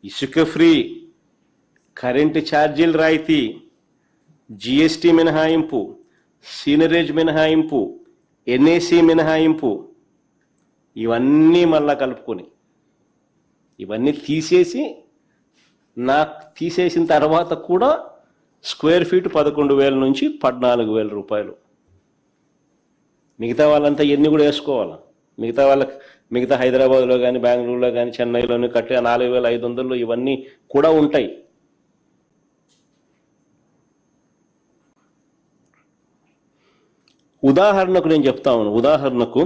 ఇసుక free, current ఛార్జీలు రాయితీ, జిఎస్టీ మినహాయింపు, సీనరేజ్ మినహాయింపు, ఎన్ఏసి మినహాయింపు, ఇవన్నీ మళ్ళా కలుపుకొని ఇవన్నీ తీసేసి తీసేసిన తర్వాత కూడా స్క్వేర్ ఫీట్ 11,000 నుంచి 14,000 రూపాయలు. మిగతా వాళ్ళంతా ఎన్ని కూడా వేసుకోవాలా. మిగతా హైదరాబాద్లో కానీ బెంగళూరులో కానీ చెన్నైలోని కట్టే 4,500 ఇవన్నీ కూడా ఉంటాయి. ఉదాహరణకు నేను చెప్తా ఉన్నాను. ఉదాహరణకు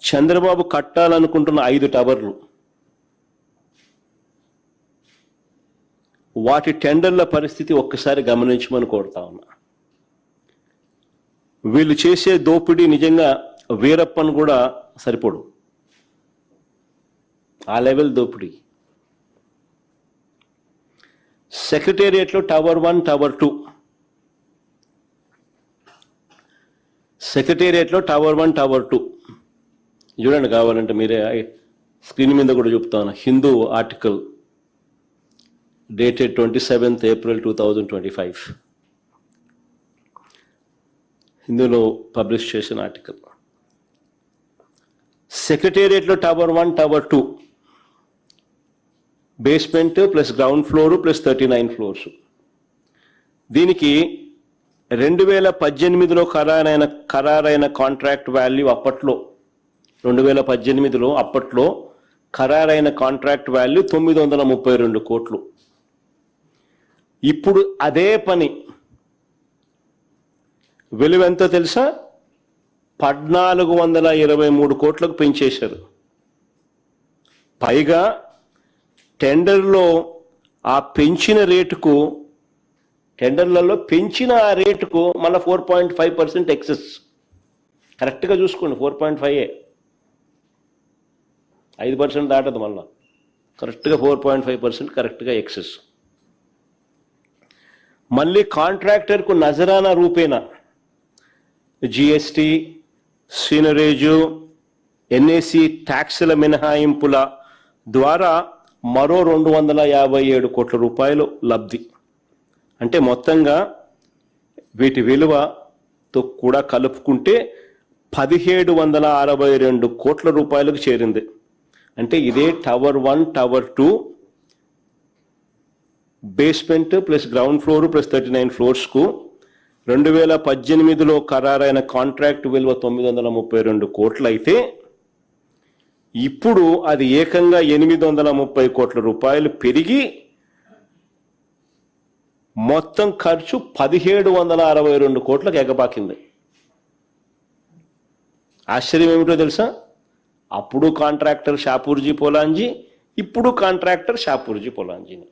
చంద్రబాబు కట్టాలనుకుంటున్న 5 టవర్లు, వాటి టెండర్ల పరిస్థితి ఒక్కసారి గమనించమని కోరుతా ఉన్నా. వీళ్ళు చేసే దోపిడీ నిజంగా వీరప్పను కూడా సరిపోడు, ఆ లెవెల్ దోపిడీ. సెక్రటేరియట్లో టవర్ 1, టవర్ 2, సెక్రటేరియట్లో టవర్ 1, టవర్ 2 చూడండి, కావాలంటే మీరే స్క్రీన్ మీద కూడా చెప్తాను. Hindu article dated 27th April 2025, హిందూలో పబ్లిష్ చేసిన ఆర్టికల్. సెక్రటేరియట్లో tower 1, tower 2, basement plus ground floor plus 39 floors. దీనికి 2018లో ఖరారైన కాంట్రాక్ట్ వాల్యూ అప్పట్లో 2018లో అప్పట్లో ఖరారైన కాంట్రాక్ట్ వాల్యూ 932 కోట్లు. ఇప్పుడు అదే పని విలువ ఎంతో తెలుసా? 1423 కోట్లకు పెంచేశారు. పైగా టెండర్లో ఆ పెంచిన రేటుకు, టెండర్లలో పెంచిన ఆ రేటుకు మళ్ళీ 4.5% ఎక్సెస్. కరెక్ట్గా చూసుకోండి, 4.5, 5% దాటదు. మళ్ళా కరెక్ట్గా 4.5% కరెక్ట్గా ఎక్సెస్. మళ్ళీ కాంట్రాక్టర్కు నజరానా రూపేణా జిఎస్టీ, సీనరేజు, ఎన్ఏసి ట్యాక్సుల మినహాయింపుల ద్వారా మరో 257 కోట్ల రూపాయలు లబ్ధి. అంటే మొత్తంగా వీటి విలువతో కూడా కలుపుకుంటే 1762 కోట్ల రూపాయలకు చేరింది. అంటే ఇదే tower 1, tower 2, basement plus ground floor plus 39 ఫ్లోర్స్కు 2018లో ఖరారైన కాంట్రాక్ట్ విలువ 932 కోట్లు అయితే ఇప్పుడు అది ఏకంగా 830 కోట్ల రూపాయలు పెరిగి మొత్తం ఖర్చు 1762 కోట్లకు ఎగబాకింది. ఆశ్చర్యం ఏమిటో తెలుసా? అప్పుడు కాంట్రాక్టర్ షాపూర్జీ పోలాంజీ, ఇప్పుడు కాంట్రాక్టర్ షాపూర్జీ పోలాంజీని.